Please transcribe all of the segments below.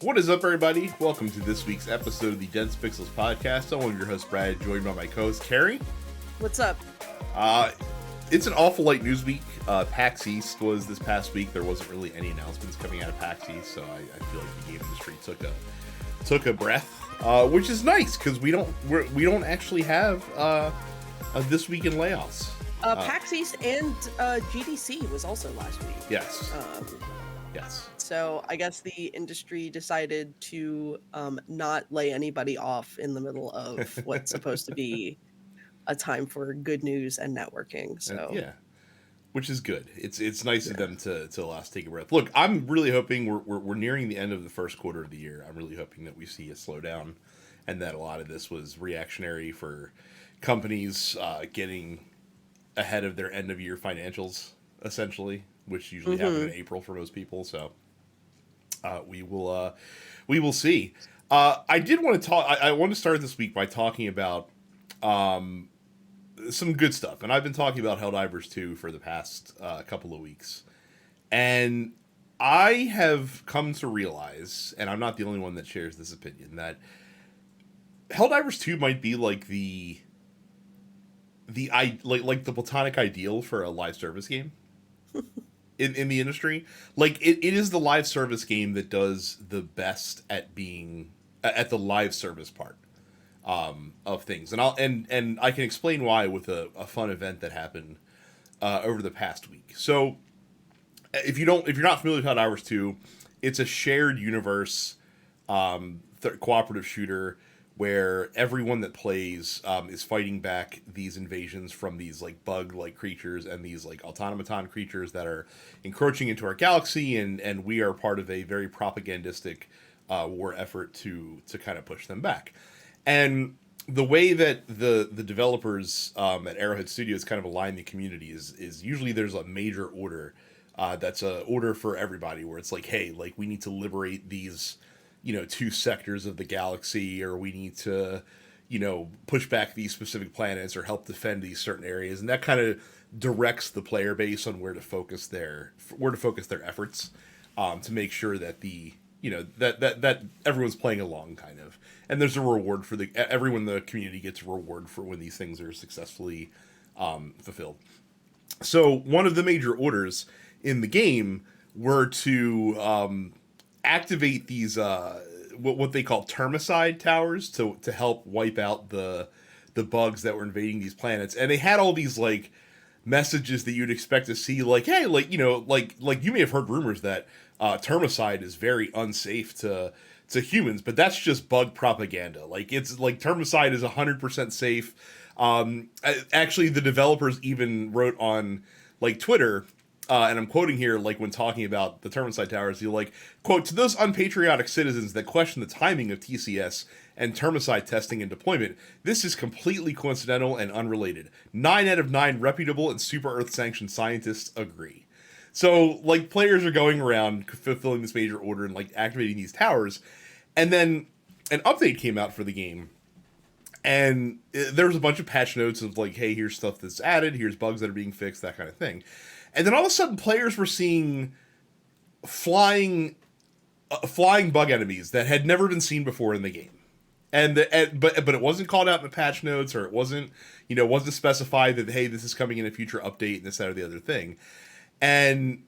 What is up, everybody? Welcome to this week's episode of the Dense Pixels podcast. I'm one of your hosts, Brad, joined by my co-host, Carrie. What's up? It's an awful light news week. PAX East was this past week. There wasn't really any announcements coming out of PAX East, so I feel like the game industry took a breath, which is nice because we don't actually have a This Week in Layoffs. PAX East and GDC was also last week. Yes. Yes. So I guess the industry decided to not lay anybody off in the middle of what's supposed to be a time for good news and networking. So yeah, which is good. It's nice of them to allow us to take a breath. Look, I'm really hoping we're nearing the end of the first quarter of the year. I'm really hoping that we see a slowdown, and that a lot of this was reactionary for companies getting ahead of their end of year financials, essentially, which usually happen in April for most people. So we will see. I did want to talk. I want to start this week by talking about some good stuff, and I've been talking about Helldivers 2 for the past couple of weeks, and I have come to realize, and I'm not the only one that shares this opinion, that Helldivers 2 might be like the platonic ideal for a live service game in the industry. Like it is the live service game that does the best at being at the live service part of things, and I can explain why with a fun event that happened over the past week. So if you're not familiar with Helldivers 2, it's a shared universe cooperative shooter where everyone that plays is fighting back these invasions from these like bug-like creatures and these like automaton creatures that are encroaching into our galaxy, and we are part of a very propagandistic war effort to kind of push them back. And the way that the developers at Arrowhead Studios kind of align the community is usually there's a major order that's a order for everybody, where it's like, hey, like we need to liberate these, two sectors of the galaxy, or we need to, push back these specific planets or help defend these certain areas, and that kind of directs the player base on where to focus their efforts to make sure that that everyone's playing along, kind of, and there's a reward for everyone in the community gets a reward for when these things are successfully fulfilled. So one of the major orders in the game were to activate these what they call termicide towers to help wipe out the bugs that were invading these planets, and they had all these like messages that you'd expect to see, like, hey, like like you may have heard rumors that termicide is very unsafe to humans, but that's just bug propaganda. Like, it's like termicide is 100% safe. Actually, the developers even wrote on like Twitter, and I'm quoting here, like when talking about the termicide towers, you're like, quote, "To those unpatriotic citizens that question the timing of TCS and termicide testing and deployment, this is completely coincidental and unrelated. 9 out of 9 reputable and super Earth sanctioned scientists agree." So, like, players are going around fulfilling this major order and, like, activating these towers. And then an update came out for the game. And there was a bunch of patch notes of, like, hey, here's stuff that's added, here's bugs that are being fixed, that kind of thing. And then all of a sudden, players were seeing flying bug enemies that had never been seen before in the game. But it wasn't called out in the patch notes, or it wasn't specified that, hey, this is coming in a future update and this, that, or the other thing. And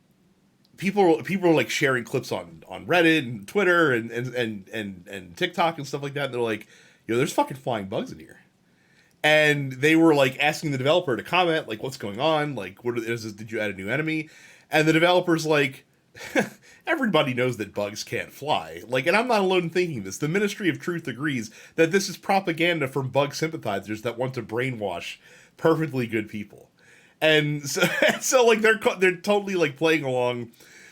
people were like sharing clips on Reddit and Twitter and TikTok and stuff like that. And they're like, there's fucking flying bugs in here. And they were like asking the developer to comment, like, what's going on? Like, what is this? Did you add a new enemy? And the developer's like, everybody knows that bugs can't fly. Like, and I'm not alone in thinking this. The Ministry of Truth agrees that this is propaganda from bug sympathizers that want to brainwash perfectly good people. And so like they're totally like playing along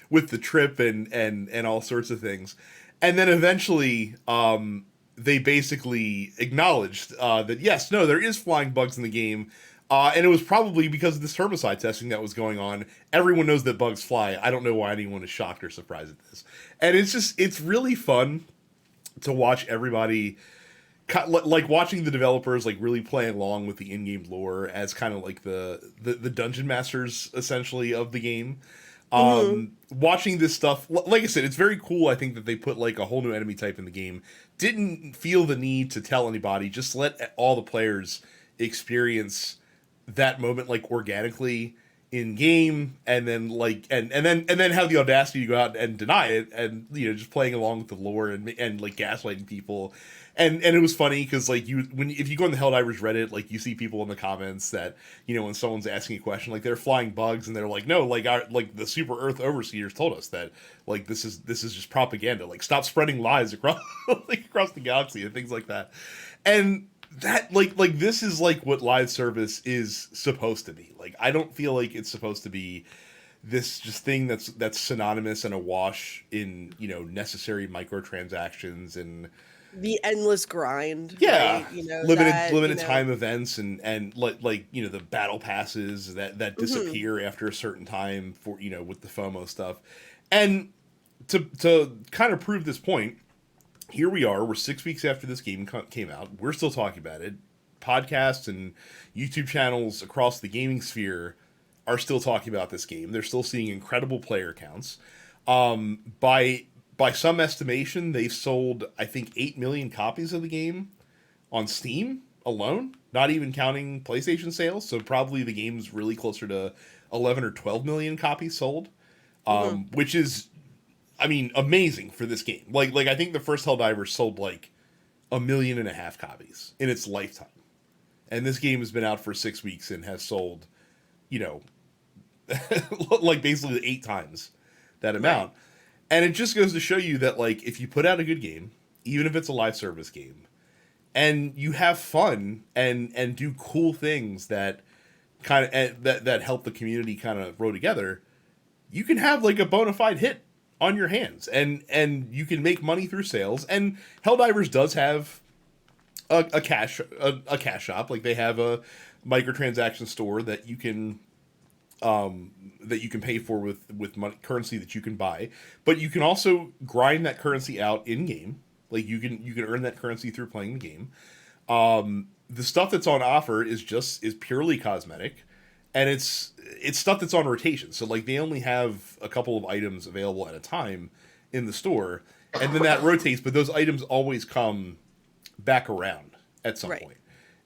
with the trip and all sorts of things. And then eventually they basically acknowledged that yes, no, there is flying bugs in the game. And it was probably because of this termicide testing that was going on. Everyone knows that bugs fly. I don't know why anyone is shocked or surprised at this. And it's really fun to watch everybody, like watching the developers like really play along with the in-game lore as kind of like the dungeon masters essentially of the game. Hmm. Watching this stuff, like I said, it's very cool. I think that they put like a whole new enemy type in the game. Didn't feel the need to tell anybody. Just let all the players experience that moment like organically in game, and then like and then have the audacity to go out and deny it, and just playing along with the lore and like gaslighting people. And it was funny because like if you go on the Helldivers Reddit, like you see people in the comments that when someone's asking a question, like they're flying bugs, and they're like, no, like the Super Earth Overseers told us that like this is just propaganda, like stop spreading lies across like across the galaxy and things like that. And that like this is like what live service is supposed to be. Like I don't feel like it's supposed to be this just thing that's synonymous and awash in necessary microtransactions and The endless grind, yeah, right? You know, limited time events and like the battle passes that mhm. disappear after a certain time for with the FOMO stuff. And to kind of prove this point, here we are. We're 6 weeks after this game came out. We're still talking about it. Podcasts and YouTube channels across the gaming sphere are still talking about this game. They're still seeing incredible player counts. By some estimation, they've sold I think 8 million copies of the game on Steam alone, not even counting PlayStation sales. So probably the game's really closer to 11 or 12 million copies sold, Mhm. which is I mean, amazing for this game. Like I think the first Helldivers sold like 1.5 million copies in its lifetime, and this game has been out for 6 weeks and has sold, you know, like basically 8 times that Right. amount. And it just goes to show you that like if you put out a good game, even if it's a live service game, and you have fun and do cool things that kind of that help the community kind of grow together, you can have like a bona fide hit on your hands, and you can make money through sales. And Helldivers does have a cash shop. Like they have a microtransaction store that you can pay for with money, currency that you can buy, but you can also grind that currency out in game. Like you can earn that currency through playing the game. The stuff that's on offer is purely cosmetic, and it's stuff that's on rotation. So like they only have a couple of items available at a time in the store, and then that rotates. But those items always come back around at some Right. point.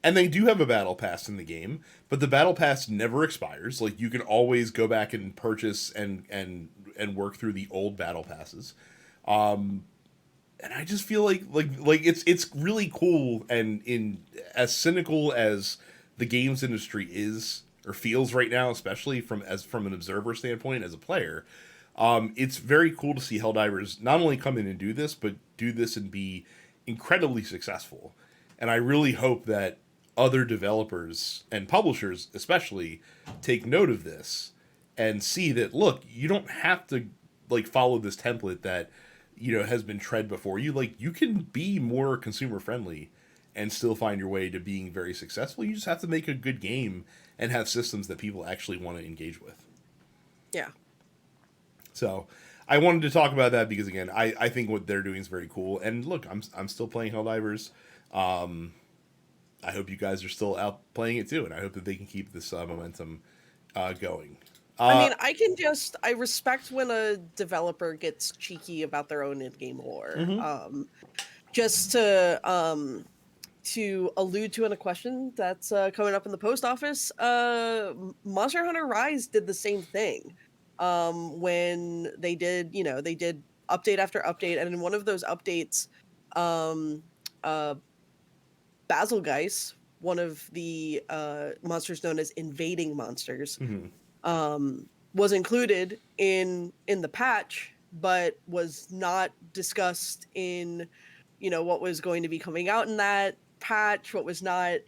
And they do have a battle pass in the game, but the battle pass never expires. Like you can always go back and purchase and work through the old battle passes. And I just feel like it's really cool, and in as cynical as the games industry is or feels right now, especially from an observer standpoint as a player, it's very cool to see Helldivers not only come in and do this, but do this and be incredibly successful. And I really hope that other developers and publishers especially take note of this and see that look, you don't have to like follow this template that has been tread before you. Like you can be more consumer friendly and still find your way to being very successful. You just have to make a good game and have systems that people actually want to engage with. Yeah. So I wanted to talk about that because again, I think what they're doing is very cool. And look, I'm still playing Helldivers. I hope you guys are still out playing it too, and I hope that they can keep this momentum going. I Uh, mean, I respect when a developer gets cheeky about their own in-game lore. mhm. Just to allude to in a question that's coming up in the post office, Monster Hunter Rise did the same thing. When they did update after update, and in one of those updates, um, uh, Basilgeist, one of the monsters known as invading monsters, Mhm. was included in the patch, but was not discussed in what was going to be coming out in that patch, what was not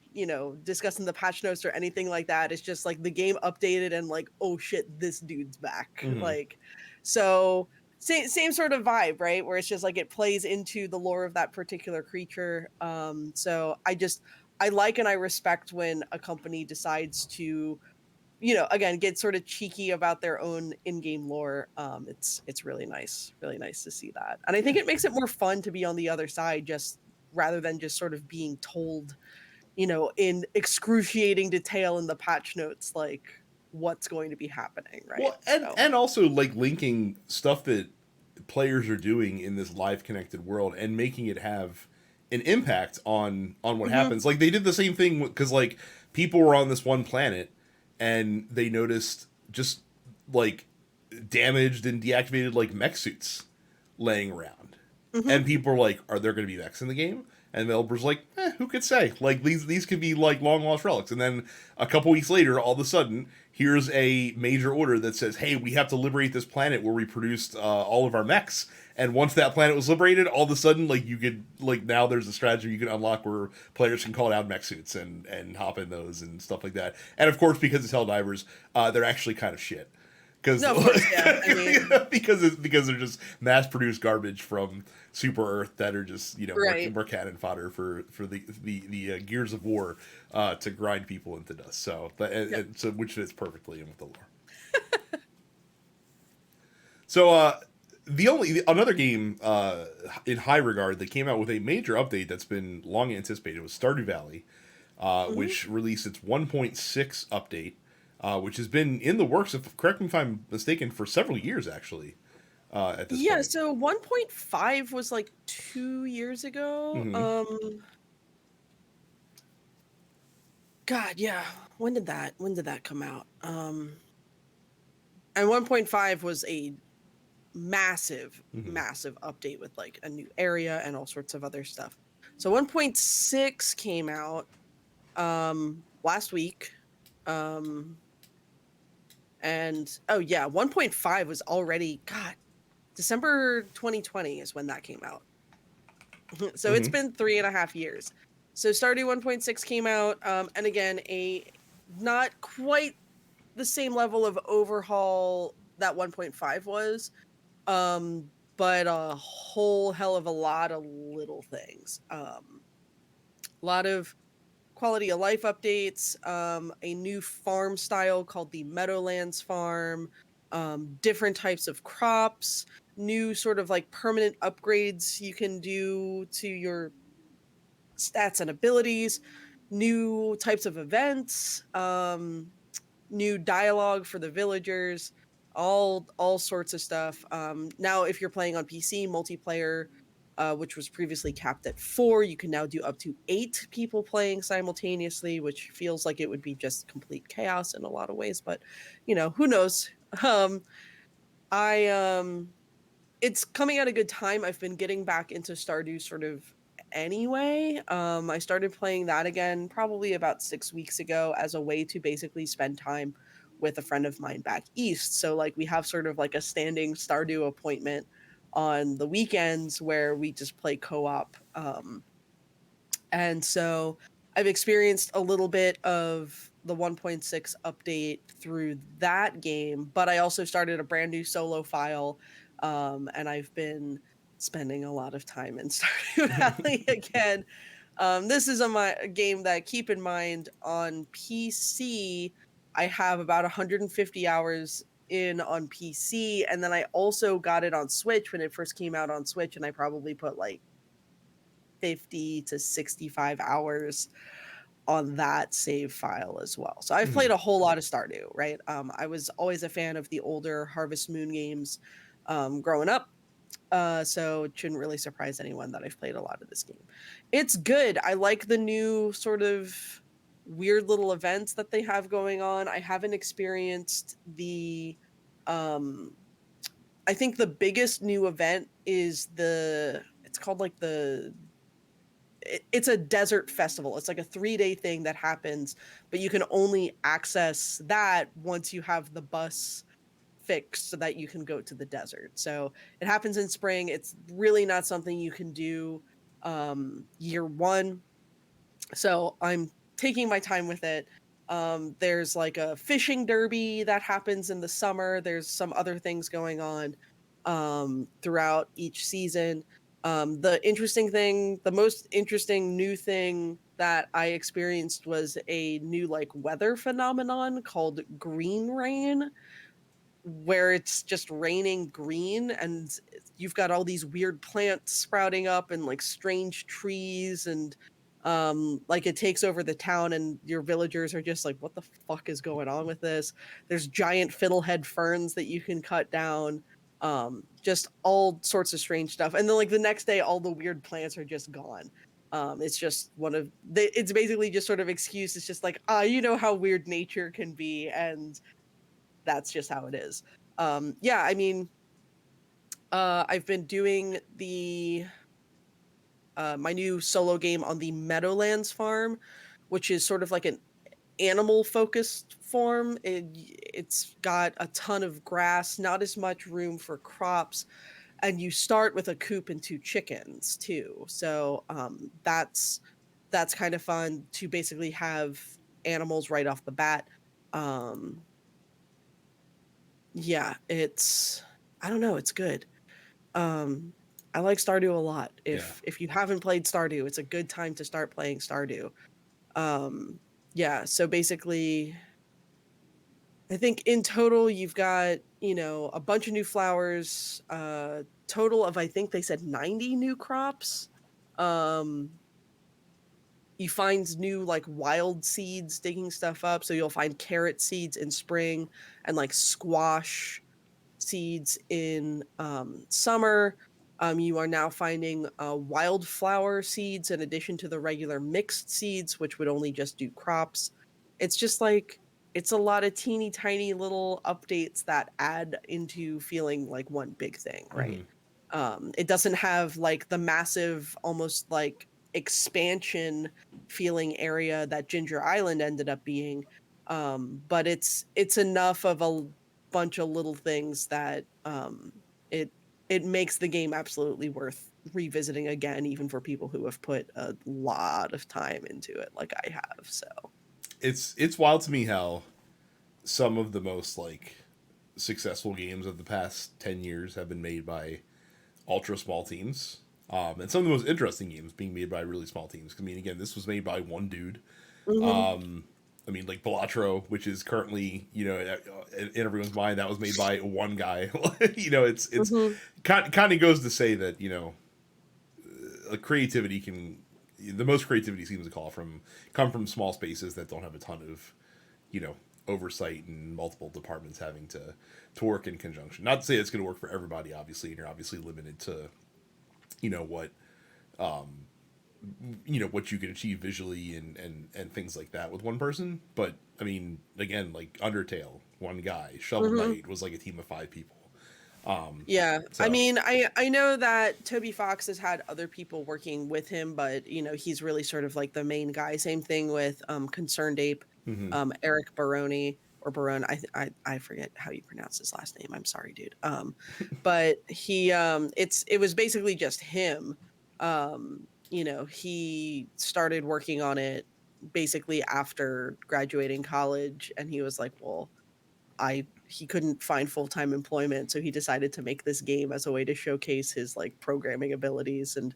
discussed in the patch notes or anything like that. It's just like the game updated and like, oh shit, this dude's back. Mhm. Like, so same sort of vibe, right? Where it's just like it plays into the lore of that particular creature. So I like and I respect when a company decides to again, get sort of cheeky about their own in-game lore. It's really nice to see that, and I think Yeah. it makes it more fun to be on the other side, just rather than just sort of being told, in excruciating detail in the patch notes, like, what's going to be happening, right? Well, So and also like linking stuff that players are doing in this live connected world and making it have an impact on what mhm. happens. Like they did the same thing because like people were on this one planet and they noticed just like damaged and deactivated like mech suits laying around, Mhm. and people are like, "Are there going to be mechs in the game?" And the developers like, "Who could say? Like these could be like long lost relics." And then a couple weeks later, all of a sudden, here's a major order that says, "Hey, we have to liberate this planet where we produced all of our mechs." And once that planet was liberated, all of a sudden, like you could like now there's a strategy you can unlock where players can call out mech suits and hop in those and stuff like that. And of course, because it's Helldivers, they're actually kind of shit because No, of course, yeah. I mean, because they're just mass produced garbage from Super Earth that are just right. more cannon fodder for the gears of war to grind people into dust. So Yep. so which fits perfectly in with the lore. So another game in high regard that came out with a major update that's been long anticipated was Stardew Valley, Mhm. which released its 1.6 update, which has been in the works, if correct me if I'm mistaken, for several years actually. At this Yeah, point. so 1.5 was like 2 years ago. Mm-hmm. God, yeah. When did that come out? And 1.5 was a massive, Mm-hmm. massive update with like a new area and all sorts of other stuff. So 1.6 came out last week. Um and oh yeah, 1.5 was already God, December 2020 is when that came out. So it's Mm-hmm. been 3.5 years. So Stardew 1.6 came out, and again, a not quite the same level of overhaul that 1.5 was, but a whole hell of a lot of little things. A lot of quality of life updates, a new farm style called the Meadowlands Farm, different types of crops, new sort of like permanent upgrades you can do to your stats and abilities, new types of events, new dialogue for the villagers, all sorts of stuff. Now, if you're playing on PC multiplayer, which was previously capped at 4, you can now do up to 8 people playing simultaneously, which feels like it would be just complete chaos in a lot of ways. But who knows? Um, I It's coming at a good time. I've been getting back into Stardew sort of anyway. I started playing that again probably about 6 weeks ago as a way to basically spend time with a friend of mine back east. So like we have sort of like a standing Stardew appointment on the weekends where we just play co-op. And so I've experienced a little bit of the 1.6 update through that game, but I also started a brand new solo file, and I've been spending a lot of time in Stardew Valley again. This is a game that, keep in mind, on PC, I have about 150 hours in on PC, and then I also got it on Switch when it first came out on Switch, and I probably put like 50 to 65 hours on that save file as well. So I've Mm-hmm. played a whole lot of Stardew, right? I was always a fan of the older Harvest Moon games growing up. So it shouldn't really surprise anyone that I've played a lot of this game. It's good. I like the new sort of weird little events that they have going on. I haven't experienced the um I think the biggest new event is it's called like it's a desert festival. It's like a 3-day thing that happens, but you can only access that once you have the bus fixed so that you can go to the desert. So it happens in spring. It's really not something you can do year one. So I'm taking my time with it. There's like a fishing derby that happens in the summer. There's some other things going on throughout each season. The most interesting new thing that I experienced was a new like weather phenomenon called green rain, where it's just raining green and you've got all these weird plants sprouting up and like strange trees and Like it takes over the town and your villagers are just like, what the fuck is going on with this? There's giant fiddlehead ferns that you can cut down. Just all sorts of strange stuff. And then like the next day, all the weird plants are just gone. It's just it's basically just sort of excuse. It's just like, you know how weird nature can be. And that's just how it is. Yeah, I mean, I've been doing my new solo game on the Meadowlands farm, which is sort of like an animal focused farm. It's got a ton of grass, not as much room for crops, and you start with a coop and 2 chickens too. So that's kind of fun to basically have animals right off the bat. Um, yeah, I don't know, it's good. Um, I like Stardew a lot. Yeah. If you haven't played Stardew, it's a good time to start playing Stardew. Um, yeah, so basically, I think in total you've got, a bunch of new flowers, total of I think they said 90 new crops. Um, you find new like wild seeds digging stuff up, so you'll find carrot seeds in spring and like squash seeds in summer. You are now finding wildflower seeds in addition to the regular mixed seeds, which would only just do crops. It's just like, it's a lot of teeny tiny little updates that add into feeling like one big thing, right? Mhm. It doesn't have like the massive, almost like expansion feeling area that Ginger Island ended up being. But it's enough of a bunch of little things that it it makes the game absolutely worth revisiting again, even for people who have put a lot of time into it, like I have. So It's wild to me how some of the most like successful games of the past 10 years have been made by ultra small teams. And some of the most interesting games being made by really small teams. I mean, again, this was made by one dude. mhm. I mean, like Balatro, which is currently, in everyone's mind, that was made by one guy. It's Mhm. kind of goes to say that creativity can, the most creativity seems to come from small spaces that don't have a ton of, you know, oversight and multiple departments having to work in conjunction. Not to say it's going to work for everybody, obviously, and you're obviously limited to, you know what what you can achieve visually and things like that with one person. But I mean, again, like Undertale, one guy. Shovel Mhm. Knight was like a team of 5 people. Yeah. I So mean, I know that Toby Fox has had other people working with him, but he's really sort of like the main guy. Same thing with Concerned Ape, mhm. Eric Baroni or Barone. I forget how you pronounce his last name. I'm sorry, dude. But it was basically just him. He started working on it basically after graduating college, and he was like, well, he couldn't find full-time employment, so he decided to make this game as a way to showcase his like programming abilities, and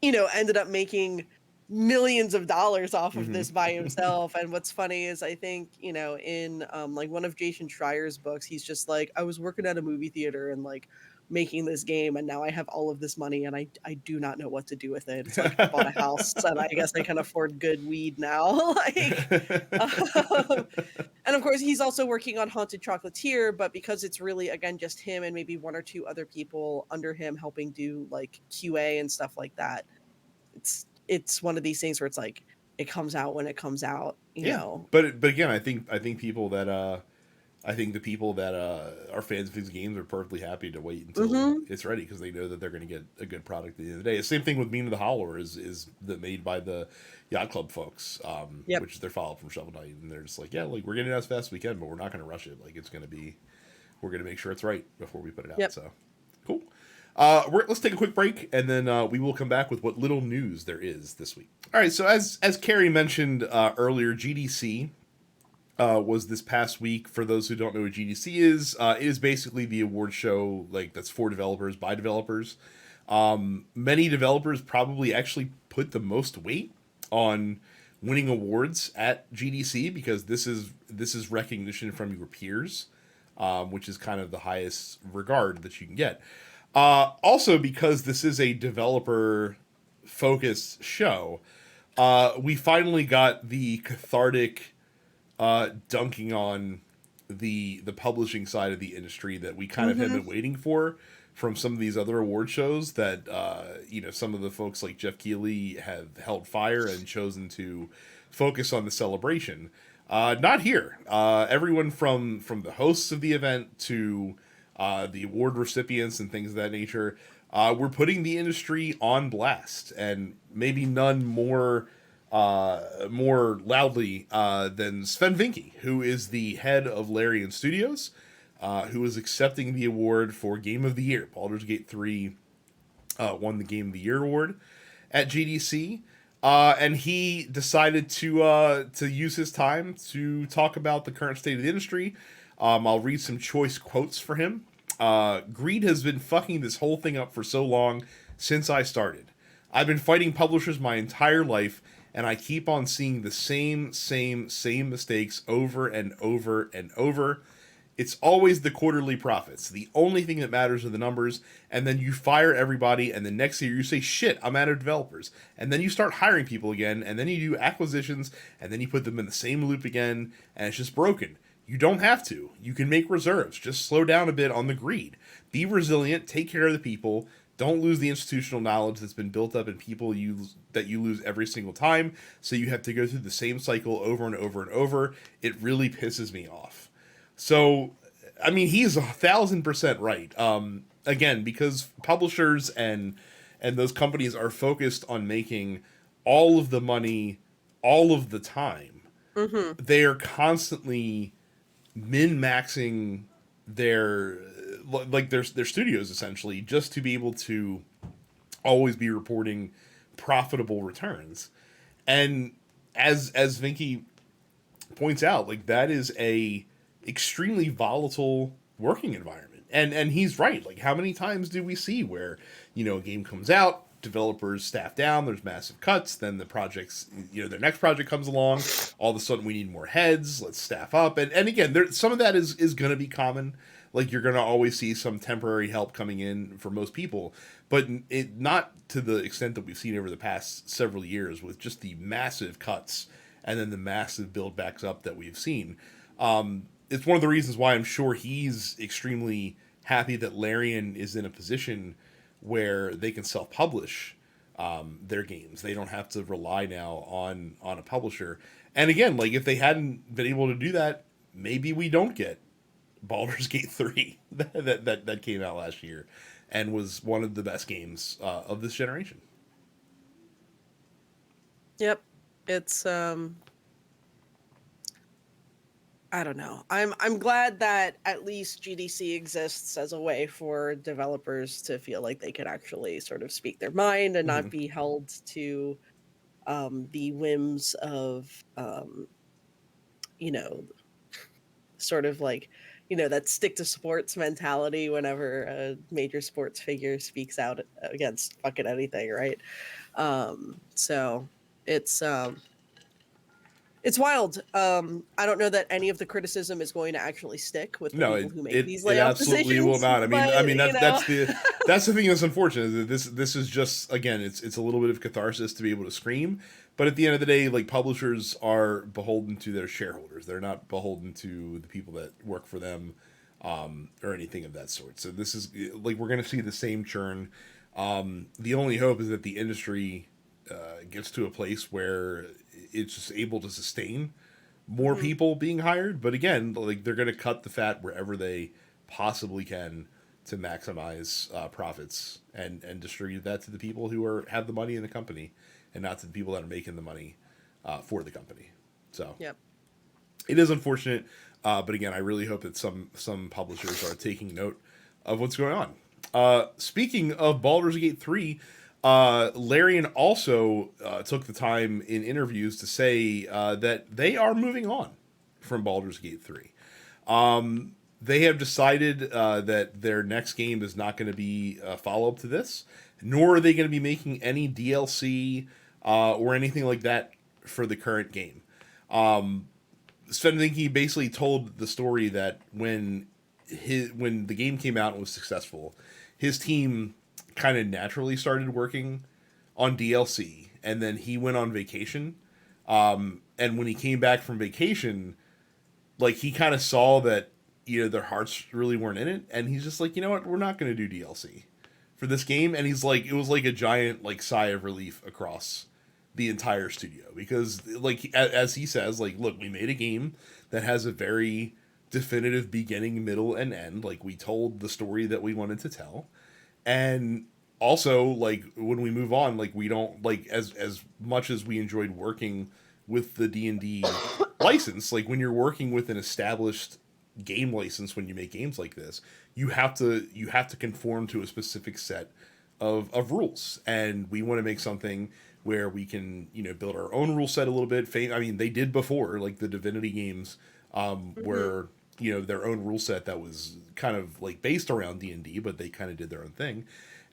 ended up making millions of dollars off of Mhm. this by himself. And what's funny is I think, in like one of Jason Schreier's books, he's just like, I was working at a movie theater and like making this game, and now I have all of this money and I do not know what to do with it. It's like I bought a house and I guess I can afford good weed now. Like um, and of course, he's also working on Haunted Chocolatier, but because it's really, again, just him and maybe one or two other people under him helping do like QA and stuff like that, it's one of these things where it's like it comes out when it comes out, you Yeah, know. but again, I think people that I think the people that are fans of his games are perfectly happy to wait until Mhm. it's ready because they know that they're going to get a good product at the end of the day. The same thing with Mean of the Howler is made by the Yacht Club folks, Yep. which is their follow from Shovel Knight, and they're just like, yeah, like we're getting it as fast as we can, but we're not going to rush it. Like it's going to be, we're going to make sure it's right before we put it out. Yep. So cool. Let's take a quick break, and then we will come back with what little news there is this week. All right. So as Carrie mentioned earlier, GDC was this past week. For those who don't know what GDC is, it is basically the award show like that's for developers by developers. Many developers probably actually put the most weight on winning awards at GDC because this is recognition from your peers, which is kind of the highest regard that you can get. Also, because this is a developer focused show, We finally got the cathartic dunking on the publishing side of the industry that we kind of have Mm-hmm. been waiting for from some of these other award shows that some of the folks like Jeff Keighley have held fire and chosen to focus on the celebration. Not here. Everyone from the hosts of the event to the award recipients and things of that nature, we're putting the industry on blast, and maybe none more loudly than Swen Vincke, who is the head of Larian Studios, who is accepting the award for Game of the Year. Baldur's Gate 3 won the Game of the Year award at GDC. And he decided to use his time to talk about the current state of the industry. I'll read some choice quotes for him. Greed has been fucking this whole thing up for so long since I started. I've been fighting publishers my entire life, and I keep on seeing the same mistakes over and over and over. It's always the quarterly profits. The only thing that matters are the numbers, and then you fire everybody, and the next year you say, shit, I'm out of developers. And then you start hiring people again, and then you do acquisitions, and then you put them in the same loop again, and it's just broken. You don't have to. You can make reserves. Just slow down a bit on the greed. Be resilient, take care of the people. Don't lose the institutional knowledge that's been built up in people that you lose every single time, so you have to go through the same cycle over and over and over. It really pisses me off. So, I mean, he's 1,000% right. Again, because publishers and those companies are focused on making all of the money all of the time. Mm-hmm. They are constantly min-maxing their studios essentially just to be able to always be reporting profitable returns. And as Vincke points out, like, that is a extremely volatile working environment. And he's right. Like, how many times do we see where, a game comes out, developers staff down, there's massive cuts, then the project's, their next project comes along, all of a sudden we need more heads, let's staff up. And again, some of that is going to be common. Like, you're going to always see some temporary help coming in for most people, but it not to the extent that we've seen over the past several years with just the massive cuts and then the massive build backs up that we've seen. It's one of the reasons why I'm sure he's extremely happy that Larian is in a position where they can self-publish their games. They don't have to rely now on a publisher. And again, like, if they hadn't been able to do that, maybe we don't get Baldur's Gate 3 that came out last year and was one of the best games of this generation. Yep. It's I don't know. I'm glad that at least GDC exists as a way for developers to feel like they can actually sort of speak their mind and Mm-hmm. not be held to the whims of you know, sort of like, that stick to sports mentality whenever a major sports figure speaks out against fucking anything, right? So it's wild. I don't know that any of the criticism is going to actually stick with the No, people it, who make it these it layoff absolutely will decisions, not. I mean, but that's the thing that's unfortunate. Is that this is just, again, it's a little bit of catharsis to be able to scream, but at the end of the day, like, publishers are beholden to their shareholders. They're not beholden to the people that work for them, or anything of that sort. So this is like, we're going to see the same churn. The only hope is that the industry gets to a place where it's just able to sustain more Mhm. people being hired. But again, like, they're going to cut the fat wherever they possibly can to maximize profits and distribute that to the people who have the money in the company, and not to the people that are making the money for the company. So Yep. it is unfortunate, but again, I really hope that some publishers are taking note of what's going on. Speaking of Baldur's Gate 3, Larian also took the time in interviews to say that they are moving on from Baldur's Gate 3. They have decided that their next game is not going to be a follow-up to this, nor are they going to be making any DLC or anything like that for the current game. Swen Vincke basically told the story that when the game came out and was successful, his team kind of naturally started working on DLC, and then he went on vacation. And when he came back from vacation, like he kind of saw that their hearts really weren't in it, and he's just like, you know what, we're not going to do DLC for this game. And he's like, it was like a giant like sigh of relief across the entire studio, because like as he says, like, look, we made a game that has a very definitive beginning, middle, and end. Like, we told the story that we wanted to tell, and also, like, when we move on, like, we don't, like, as much as we enjoyed working with the D&D license, like, when you're working with an established game license, when you make games like this, you have to conform to a specific set of rules. And we want to make something where we can build our own rule set a little bit. I mean, they did before, like the Divinity games, where their own rule set that was kind of like based around D&D, but they kind of did their own thing.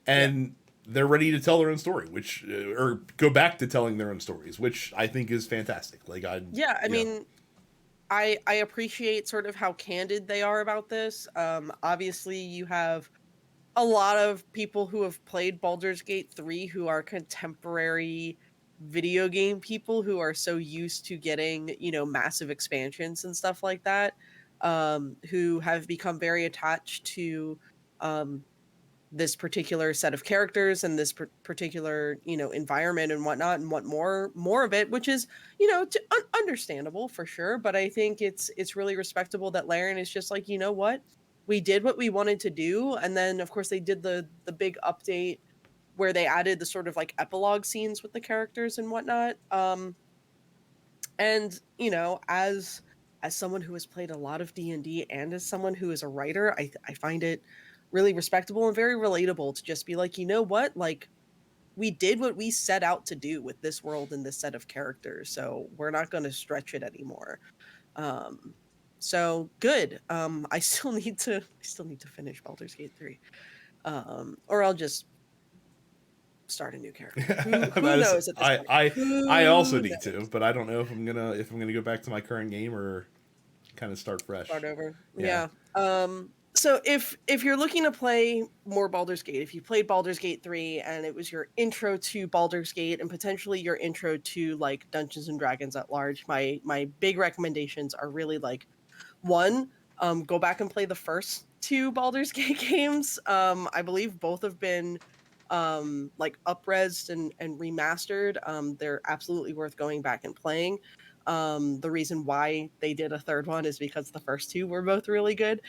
And they're ready to tell their own story, which or go back to telling their own stories, which I think is fantastic. Like, I mean, I appreciate sort of how candid they are about this. Obviously, you have a lot of people who have played Baldur's Gate 3 who are contemporary video game people who are so used to getting, massive expansions and stuff like that, who have become very attached to this particular set of characters and this particular environment and whatnot, and want more of it, which is understandable for sure. But I think it's really respectable that Larian is just like, you know what, we did what we wanted to do. And then of course they did the big update where they added the sort of like epilogue scenes with the characters and whatnot. And as someone who has played a lot of D&D and as someone who is a writer, I find it really respectable and very relatable to just be like, you know what, like, we did what we set out to do with this world and this set of characters, so we're not going to stretch it anymore. So good. I still need to finish Baldur's Gate 3, or I'll just start a new character. Who knows at this point? I also need to, but I don't know if I'm gonna go back to my current game or kind of start fresh. Start over. Yeah. So if you're looking to play more Baldur's Gate, if you played Baldur's Gate 3 and it was your intro to Baldur's Gate and potentially your intro to like Dungeons and Dragons at large, my big recommendations are really like, one, go back and play the first two Baldur's Gate games. I believe both have been like up-resed and remastered. They're absolutely worth going back and playing. The reason why they did a third one is because the first two were both really good.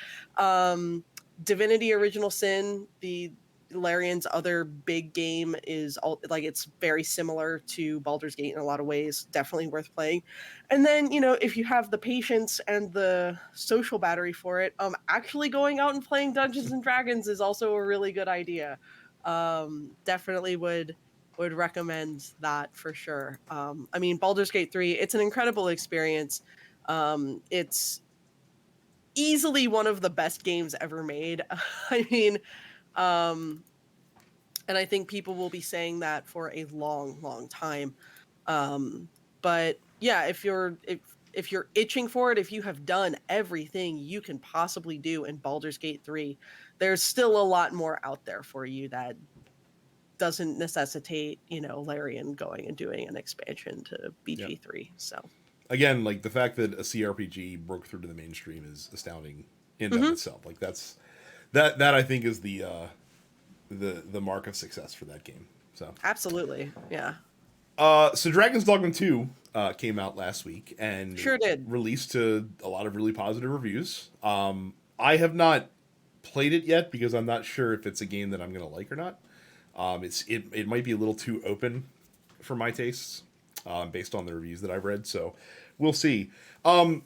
Divinity Original Sin, the Larian's other big game, is like, it's very similar to Baldur's Gate in a lot of ways. Definitely worth playing. And then, if you have the patience and the social battery for it, actually going out and playing Dungeons and Dragons is also a really good idea. Definitely would recommend that for sure. I mean, Baldur's Gate 3, it's an incredible experience. It's easily one of the best games ever made. I mean, and I think people will be saying that for a long, long time. But yeah, if you're itching for it, if you have done everything you can possibly do in Baldur's Gate 3, there's still a lot more out there for you that doesn't necessitate, Larian going and doing an expansion to BG3. So again, like, the fact that a CRPG broke through to the mainstream is astounding in and of itself. Like, that I think is the mark of success for that game. So absolutely, yeah. So Dragon's Dogma 2 came out last week and sure did released to a lot of really positive reviews. I have not played it yet because I'm not sure if it's a game that I'm going to like or not. It might be a little too open for my tastes, based on the reviews that I've read. So we'll see. But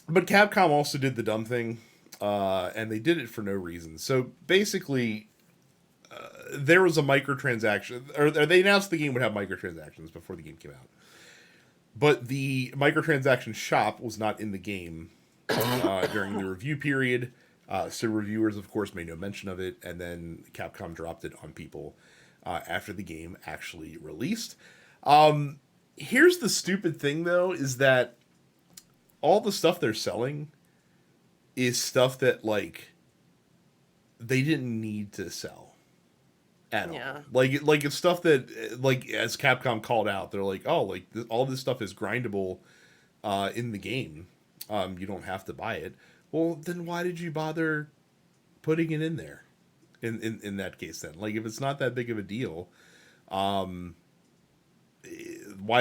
Capcom also did the dumb thing, and they did it for no reason. So basically, there was a microtransaction, or they announced the game would have microtransactions before the game came out. But the microtransaction shop was not in the game during the review period. So reviewers, of course, made no mention of it, and then Capcom dropped it on people after the game actually released. Here's the stupid thing, though, is that all the stuff they're selling is stuff that, like, they didn't need to sell. at all. Yeah. Like it's stuff that like as Capcom called out, they're like, oh, like all this stuff is grindable in the game. You don't have to buy it. Well, then why did you bother putting it in there? In that case, then, like if it's not that big of a deal, why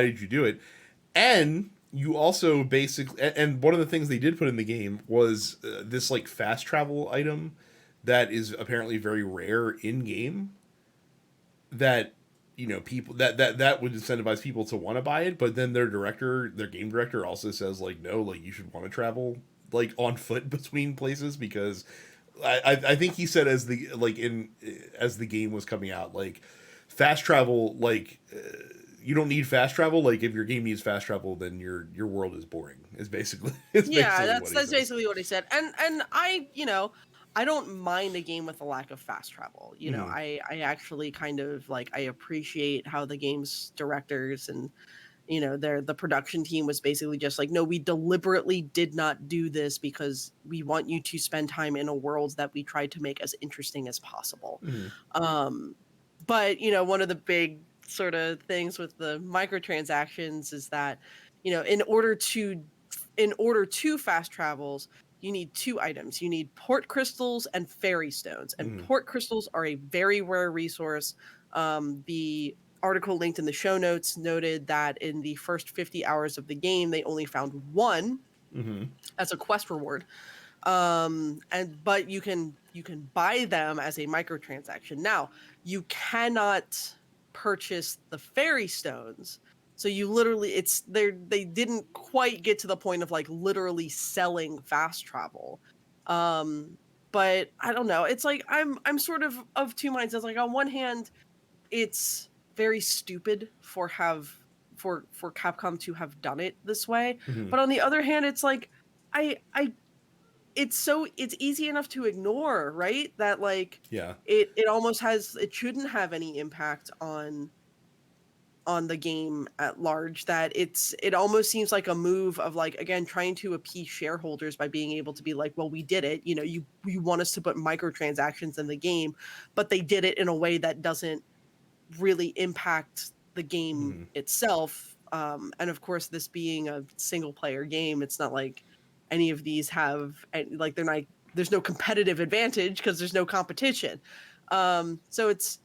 did you do it? And you also basically, and one of the things they did put in the game was this like fast travel item that is apparently very rare in game. That people that would incentivize people to want to buy it, but then their game director also says like no, like you should want to travel like on foot between places because I think he said as the game was coming out like fast travel like you don't need fast travel. Like if your game needs fast travel, then your world is boring. Is basically Yeah, basically that's what he that's says. basically what he said. And I, I don't mind a game with a lack of fast travel. Mhm. I actually kind of like I appreciate how the game's directors and the production team was basically just like, no, we deliberately did not do this because we want you to spend time in a world that we tried to make as interesting as possible. Mhm. Um, but one of the big sort of things with the microtransactions is that, in order to fast travels, you need two items. You need port crystals and fairy stones. And Mhm. port crystals are a very rare resource. The article linked in the show notes noted that in the first 50 hours of the game, they only found one Mhm. as a quest reward. But you can buy them as a microtransaction. Now, you cannot purchase the fairy stones. So you literally they didn't quite get to the point of like literally selling fast travel. Um but I don't know. It's like I'm sort of two minds. It's like on one hand, it's very stupid for Capcom to have done it this way. Mhm. But on the other hand, it's like I it's easy enough to ignore, right? That like Yeah. it shouldn't have any impact on the game at large. That it almost seems like a move of like again trying to appease shareholders by being able to be like, well, we did it. You want us to put microtransactions in the game, but they did it in a way that doesn't really impact the game Mhm. itself. And of course, this being a single player game, it's not like any of these have like they're not. There's no competitive advantage because there's no competition. So it's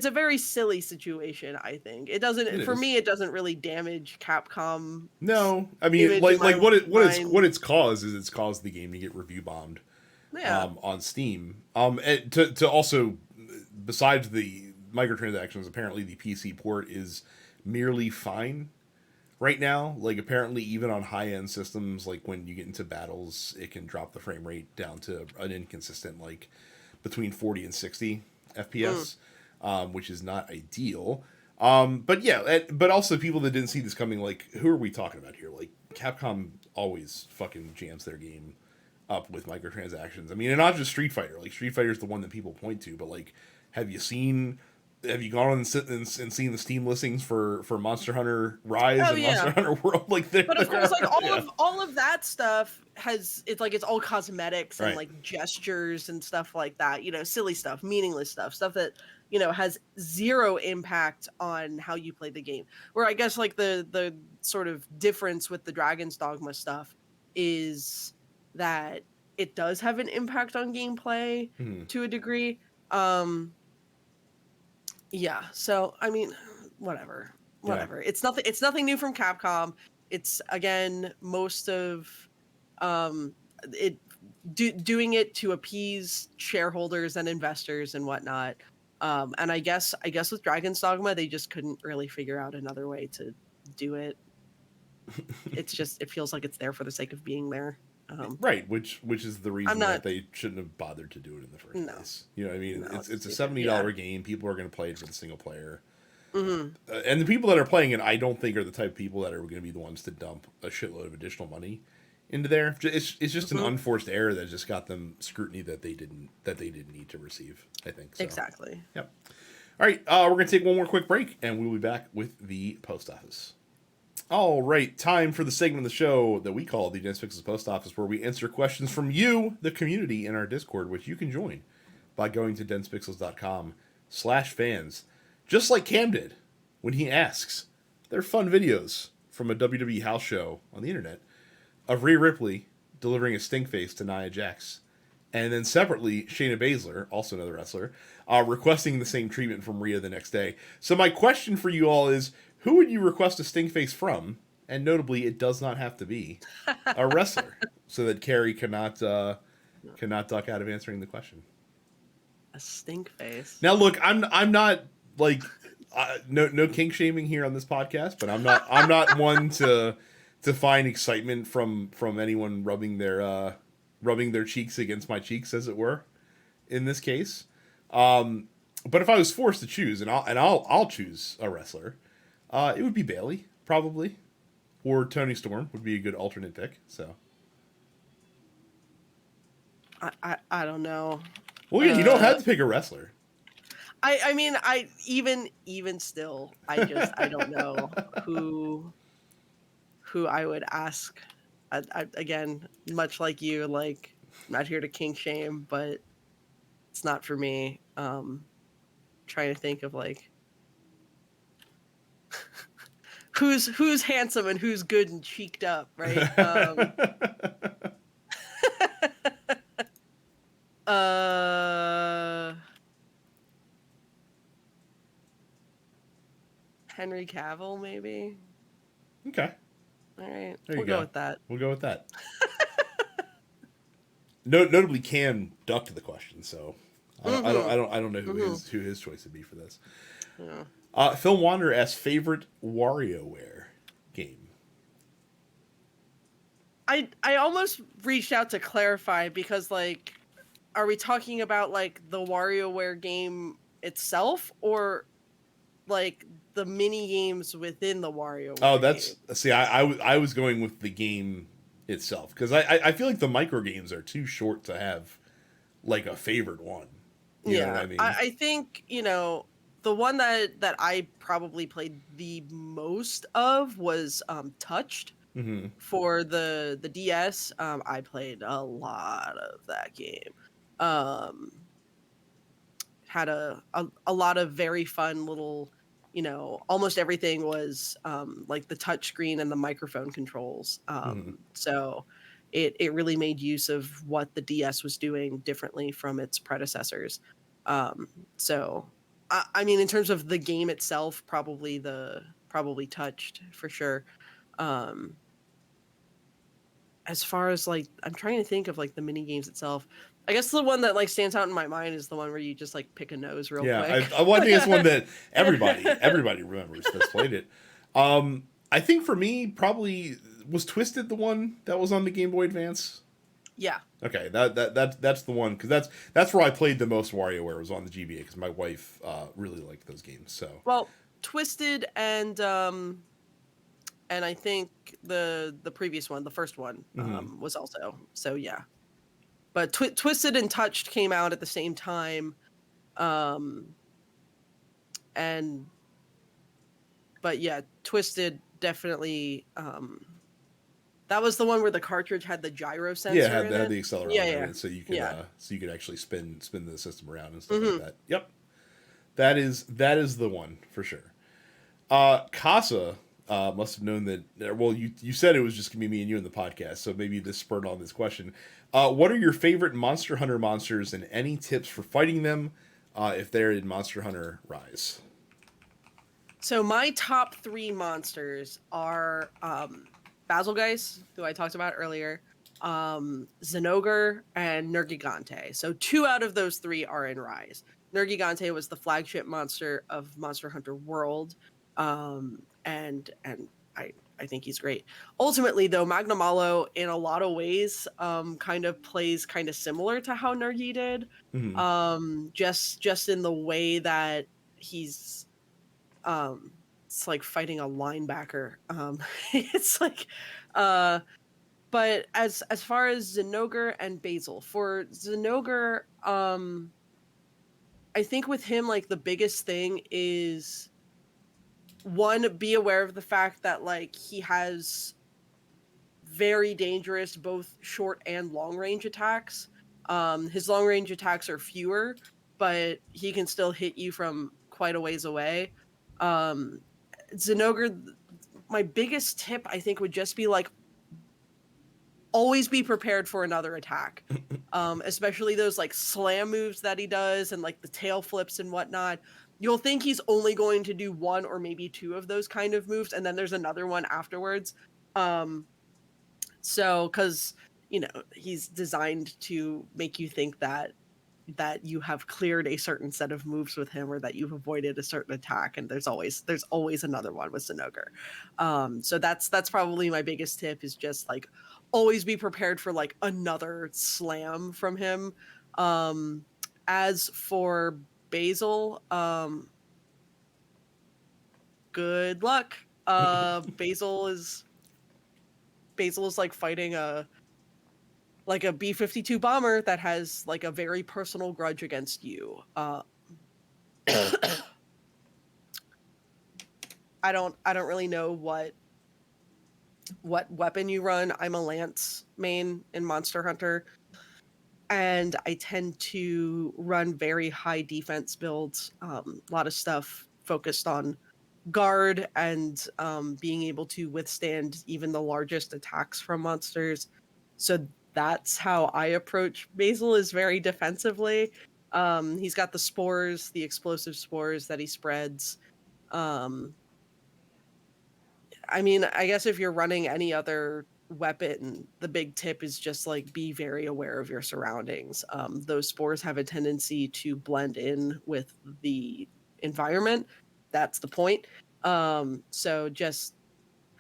a very silly situation. I think it It doesn't. For is. me, it doesn't really damage Capcom's No, I mean, image in like my what mind. it's caused is it's caused the game to get review bombed Yeah. on Steam. And to also besides the microtransactions, apparently the PC port is merely fine right now. Like apparently even on high end systems, like when you get into battles, it can drop the frame rate down to an inconsistent like between 40 and 60 Mm. FPS, which is not ideal. But yeah, but also people that didn't see this coming, like, who are we talking about here? Like, Capcom always fucking jams their game up with microtransactions. I mean, and not just Street Fighter. Like, Street Fighter is the one that people point to, but like, have you seen? Have you gone on and seen the Steam listings for Monster Hunter Rise Oh and Monster yeah. Hunter World? Like, But of course, like all yeah, of all of that stuff it's all cosmetics and right. like gestures and stuff like that, silly stuff, meaningless stuff that, has zero impact on how you play the game. Where I guess like the sort of difference with the Dragon's Dogma stuff is that it does have an impact on gameplay Hmm. to a degree. Um yeah, so I mean, whatever. Yeah. Whatever. It's nothing new from Capcom. It's again most of um it doing it to appease shareholders and investors and whatnot. And I guess with Dragon's Dogma they just couldn't really figure out another way to do it. It feels like it's there for the sake of being there. Um Right, which is the I'm reason that not they shouldn't have bothered to do it in the first no. place. You know what I mean? No, it's It's a stupid. Yeah. $70 game. People are going to play it for the single player. Mhm. And the people that are playing it, I don't think are the type of people that are going to be the ones to dump a shitload of additional money into there. It's just an Mhm. unforced error that just got them scrutiny that they didn't need to receive. I think so. Exactly. Yep. All right, we're going to take one more quick break, and we'll be back with the post office. All right, time for the segment of the show that we call the Dennis Pixels Post Office, where we answer questions from you, the community, in our Discord, which you can join by going to fans, just like Cam did when he asks. They're fun videos from a WWE house show on the internet of Rhea Ripley delivering a stink face to Nia Jax. And then separately, Shayna Baszler, also another wrestler, requesting the same treatment from Rhea the next day. So my question for you all is, who would you request a stink face from? And notably, it does not have to be a wrestler, so that Carrie cannot duck out of answering the question. A stink face. Now, look, I'm not like no kink shaming here on this podcast, but I'm not one to find excitement from anyone rubbing their cheeks against my cheeks, as it were, in this case. But if I was forced to choose, and I'll choose a wrestler, it would be Bayley, probably, or Toni Storm would be a good alternate pick. So I don't know. Well, yeah, you don't have to pick a wrestler. I mean, I even still, I don't know who I would ask. I again, much like you, like, I'm not here to kink shame, but it's not for me. Trying to think of like who's handsome and who's good and cheeked up, right? Henry Cavill, maybe. Okay. All right. We'll go with that. We'll go with that. Notably, Cam ducked the question, so I don't know who his choice would be for this. Yeah. Phil Wander asks, favorite WarioWare game. I almost reached out to clarify, because, like, are we talking about like the WarioWare game itself, or like the mini games within the WarioWare? Oh, that's game? See, I was going with the game itself, because I feel like the micro games are too short to have like a favorite one. You know what I mean? I think, the one that I probably played the most of was Touched. Mm-hmm. For the DS. I played a lot of that game. Had a lot of very fun little, almost everything was like the touch screen and the microphone controls. So it really made use of what the DS was doing differently from its predecessors. So I mean, in terms of the game itself, probably Touched for sure. As far as like, I'm trying to think of like the mini games itself. I guess the one that like stands out in my mind is the one where you just like pick a nose real quick. I think it's one that everybody remembers that's played it. I think for me, probably was Twisted the one that was on the Game Boy Advance. Yeah. Okay, that's the one, because that's where I played the most WarioWare, was on the GBA, because my wife really liked those games. So well, Twisted and I think the previous one, the first one, was also. So yeah, but Twisted and Touched came out at the same time, but yeah, Twisted definitely. That was the one where the cartridge had the gyro sensor. Yeah, had the accelerometer, yeah. so you could actually spin the system around and stuff like that. Yep, that is the one for sure. Casa must have known that. Well, you said it was just gonna be me and you in the podcast, so maybe this spurred on this question. What are your favorite Monster Hunter monsters, and any tips for fighting them if they're in Monster Hunter Rise? So my top 3 monsters are Basilgeist, who I talked about earlier, Zinogre, and Nergigante. So 2 out of those 3 are in Rise. Nergigante was the flagship monster of Monster Hunter World, and I think he's great. Ultimately, though, Magnamalo in a lot of ways kind of plays kind of similar to how Nergi did, just in the way that he's it's like fighting a linebacker. It's like, but as far as Zinogre and Basil, for Zinogre, I think with him, like, the biggest thing is, one, be aware of the fact that, like, he has very dangerous both short and long range attacks. His long range attacks are fewer, but he can still hit you from quite a ways away. Zinogre, my biggest tip I think would just be like always be prepared for another attack. Especially those like slam moves that he does and like the tail flips and whatnot. You'll think he's only going to do one or maybe two of those kind of moves, and then there's another one afterwards. So because he's designed to make you think that you have cleared a certain set of moves with him, or that you've avoided a certain attack, and there's always another one with Zinogre. So that's probably my biggest tip, is just like always be prepared for like another slam from him. As for Basil, good luck. Basil is like fighting a B-52 bomber that has like a very personal grudge against you. I don't really know what weapon you run. I'm a Lance main in Monster Hunter, and I tend to run very high defense builds. A lot of stuff focused on guard and being able to withstand even the largest attacks from monsters. So that's how I approach Basil, is very defensively. He's got the spores, the explosive spores that he spreads. I mean, I guess if you're running any other weapon, the big tip is just like be very aware of your surroundings. Those spores have a tendency to blend in with the environment. That's the point. So just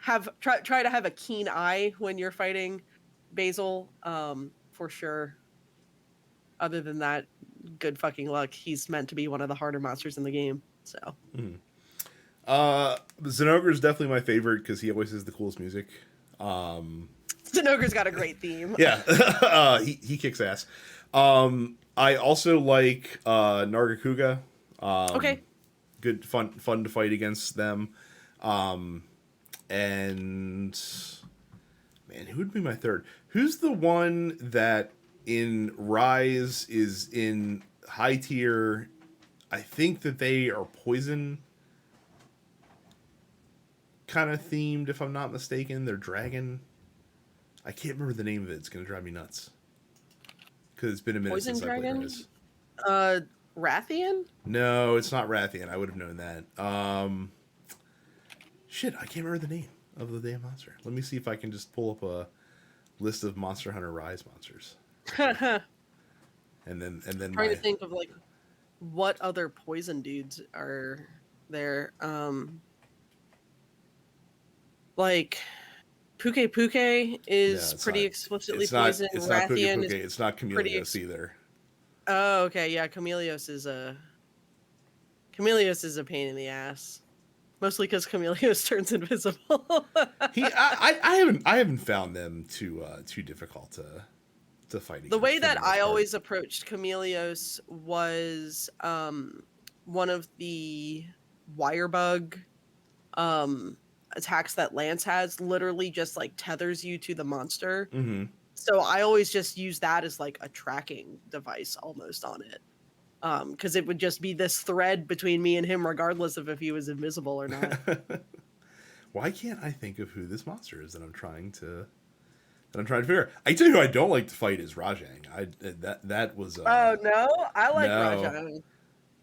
try to have a keen eye when you're fighting Basil, for sure. Other than that, good fucking luck. He's meant to be one of the harder monsters in the game. So. Zinogre is definitely my favorite because he always has the coolest music. Zinogre's got a great theme. Yeah, he kicks ass. I also like Nargacuga. Okay. Good, fun to fight against them. And man, who would be my third? Who's the one that in Rise is in high tier? I think that they are poison kind of themed, if I'm not mistaken. They're dragon. I can't remember the name of it. It's gonna drive me nuts because it's been a minute Poison since dragon? I played Rise. Rathian? No, it's not Rathian. I would have known that. Shit, I can't remember the name of the damn monster. Let me see if I can just pull up a list of Monster Hunter Rise monsters. and then trying to think of like what other poison dudes are there. Like Puke is pretty explicitly poison. It's not Puke Rathian Puke. It's not Chameleos either. Oh, okay, yeah. Chameleos is a pain in the ass. Mostly because Chameleos turns invisible. I haven't found them too difficult to fight. The way that I always approached Chameleos was one of the wirebug attacks that Lance has literally just like tethers you to the monster. Mm-hmm. So I always just use that as like a tracking device almost on it. Because it would just be this thread between me and him, regardless of if he was invisible or not. Why can't I think of who this monster is that I'm trying to figure out? I tell you who I don't like to fight is Rajang. That was oh no, I like Rajang.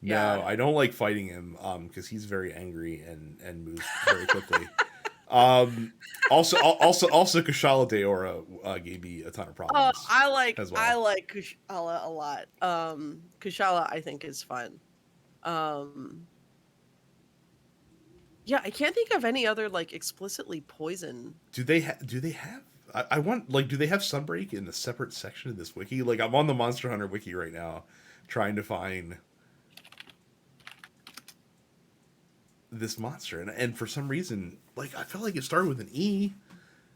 Yeah. No, I don't like fighting him because he's very angry and moves very quickly. Also Kushala Daora gave me a ton of problems. I like Kushala a lot. Kushala I think is fun. Yeah, I can't think of any other like explicitly poison. Do they have? I want like, do they have Sunbreak in a separate section of this wiki? Like, I'm on the Monster Hunter wiki right now, trying to find this monster, and for some reason, like, I felt like it started with an E,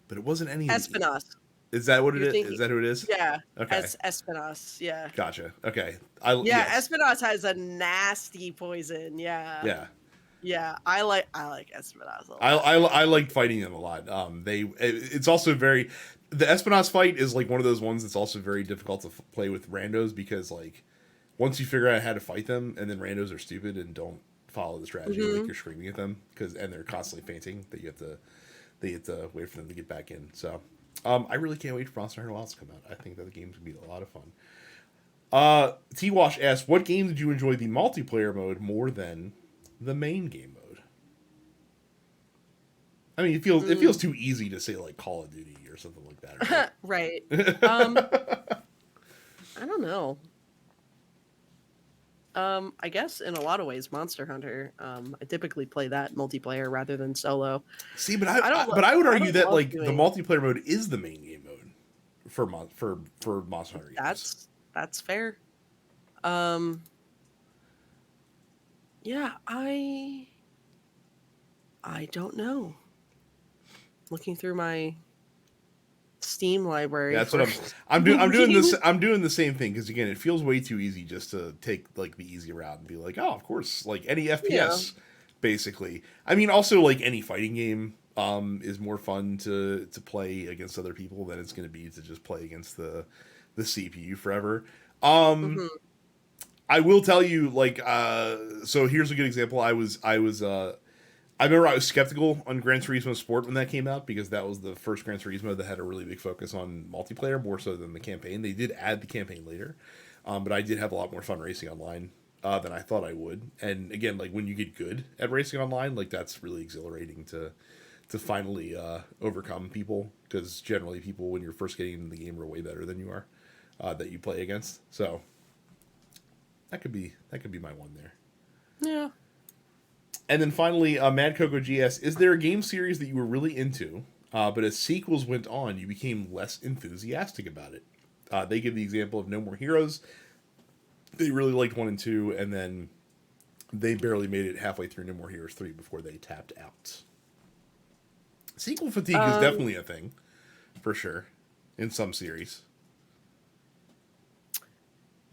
but it wasn't any. Espinos. Is that what it is? Is that who it is? Yeah. Okay. Espinos. Yeah. Gotcha. Okay. Yes. Espinos has a nasty poison. Yeah. Yeah. Yeah, I like Espinos a lot. I liked fighting them a lot. It's also the Espinos fight is like one of those ones that's also very difficult to play with randos because like once you figure out how to fight them, and then randos are stupid and don't follow the strategy, like Hmm. you're screaming at them and they're constantly fainting, that you have to wait for them to get back in. So, I really can't wait for Monster Hunter Wilds to come out. I think that the game's gonna be a lot of fun. T Wash asks, what game did you enjoy the multiplayer mode more than the main game mode? I mean, it feels too easy to say like Call of Duty or something like that, Right. right? I don't know. I guess in a lot of ways, Monster Hunter. I typically play that multiplayer rather than solo. See, but I I would I argue don't that love like the doing multiplayer mode is the main game mode for Monster Hunter games. that's fair. Um, yeah, I don't know. Looking through my Steam Yeah, library that's what for I'm doing this. games. I'm doing the same thing because again, it feels way too easy just to take like the easy route and be like, oh, of course, like any Yeah. FPS, basically. I mean, also like any fighting game, is more fun to play against other people than it's going to be to just play against the CPU forever. Um, Hmm. I will tell you, like, so here's a good example. I remember I was skeptical on Gran Turismo Sport when that came out because that was the first Gran Turismo that had a really big focus on multiplayer more so than the campaign. They did add the campaign later, but I did have a lot more fun racing online than I thought I would. And again, like when you get good at racing online, like that's really exhilarating to finally overcome people because generally people when you're first getting into the game are way better than you are that you play against. So that could be my one there. Yeah. And then finally, Mad Coco GS, is there a game series that you were really into, but as sequels went on, you became less enthusiastic about it? They give the example of No More Heroes. They really liked 1 and 2, and then they barely made it halfway through No More Heroes 3 before they tapped out. Sequel fatigue is Um, definitely a thing, for sure, in some series.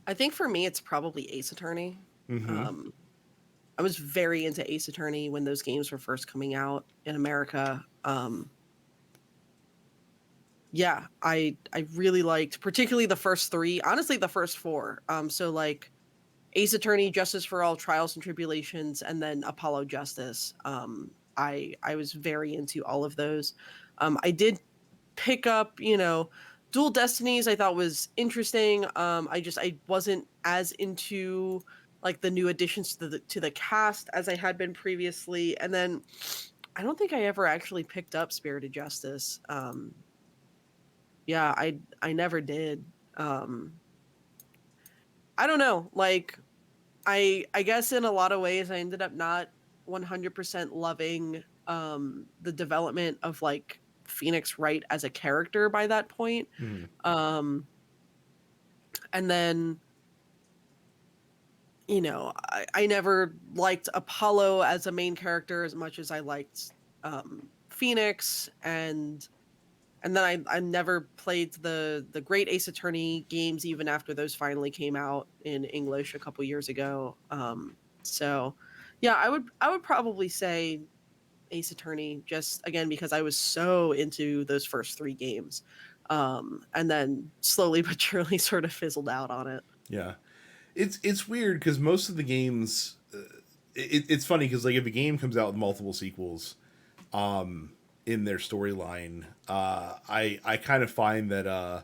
I think for me, it's probably Ace Attorney. Mm-hmm. Um, I was very into Ace Attorney when those games were first coming out in America. Yeah, I really liked particularly the first three, honestly the first four. So like Ace Attorney, Justice for All, Trials and Tribulations, and then Apollo Justice. I was very into all of those. I did pick up, Dual Destinies. I thought was interesting. I wasn't as into like the new additions to the cast as I had been previously. And then I don't think I ever actually picked up Spirited Justice. Yeah, I never did. Um, I don't know. Like I guess in a lot of ways I ended up not 100% loving the development of like Phoenix Wright as a character by that point. Mm-hmm. Um and then I never liked Apollo as a main character as much as I liked Phoenix and then I never played the Great Ace Attorney games even after those finally came out in English a couple years ago. So yeah, I would probably say Ace Attorney just again because I was so into those first three games, and then slowly but surely sort of fizzled out on it. Yeah. It's weird because most of the games, it's funny because like if a game comes out with multiple sequels, in their storyline, I kind of find that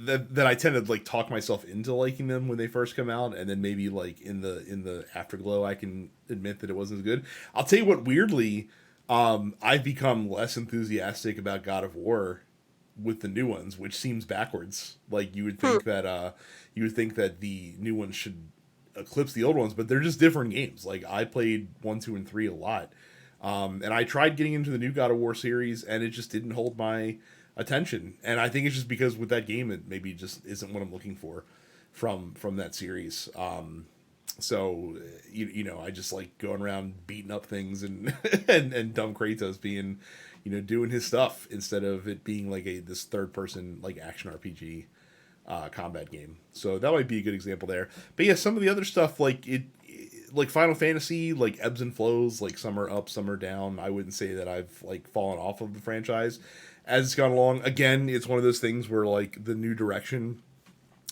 that I tend to like talk myself into liking them when they first come out, and then maybe like in the afterglow I can admit that it wasn't as good. I'll tell you what, weirdly, I've become less enthusiastic about God of War with the new ones, which seems backwards. Like Hmm. you would think that the new ones should eclipse the old ones, but they're just different games. Like I played 1, 2, and 3 a lot. And I tried getting into the new God of War series, and it just didn't hold my attention. And I think it's just because with that game, it maybe just isn't what I'm looking for from that series. So you know, I just like going around beating up things and and dumb Kratos being, you know, doing his stuff instead of it being like this third person like action RPG combat game. So that might be a good example there. But yeah, some of the other stuff like Final Fantasy, like ebbs and flows, like some are up, some are down. I wouldn't say that I've like fallen off of the franchise as it's gone along. Again, it's one of those things where like the new direction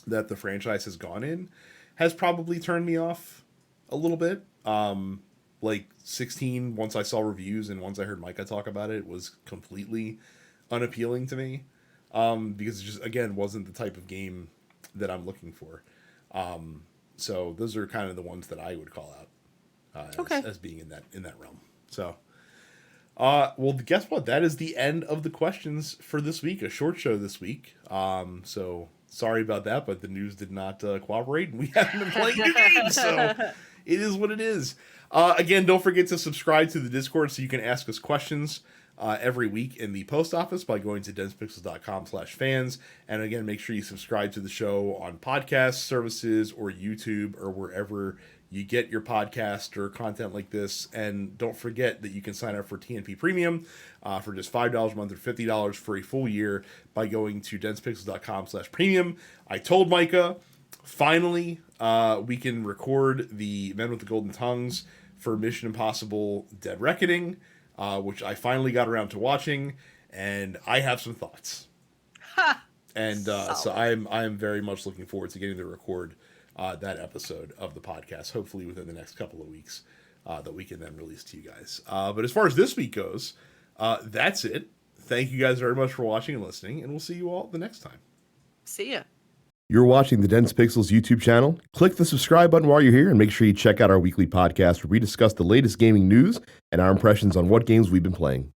that the franchise has gone in has probably turned me off a little bit. Like 16, once I saw reviews and once I heard Micah talk about it, was completely unappealing to me. Because it just, again, wasn't the type of game that I'm looking for. So those are kind of the ones that I would call out as being in that realm. So, well, guess what? That is the end of the questions for this week. A short show this week. So sorry about that, but the news did not cooperate, and we haven't been playing new games. So it is what it is. Again, don't forget to subscribe to the Discord so you can ask us questions every week in the post office by going to densepixels.com/fans. And again, make sure you subscribe to the show on podcast services or YouTube or wherever you get your podcast or content like this. And don't forget that you can sign up for TNP Premium for just $5 a month or $50 for a full year by going to densepixels.com/premium. I told Micah, finally, we can record the Men with the Golden Tongues for Mission Impossible Dead Reckoning, which I finally got around to watching, and I have some thoughts. And so I am very much looking forward to getting to record that episode of the podcast, hopefully within the next couple of weeks, that we can then release to you guys. But as far as this week goes, that's it. Thank you guys very much for watching and listening, and we'll see you all the next time. See ya. You're watching the Dense Pixels YouTube channel. Click the subscribe button while you're here and make sure you check out our weekly podcast where we discuss the latest gaming news and our impressions on what games we've been playing.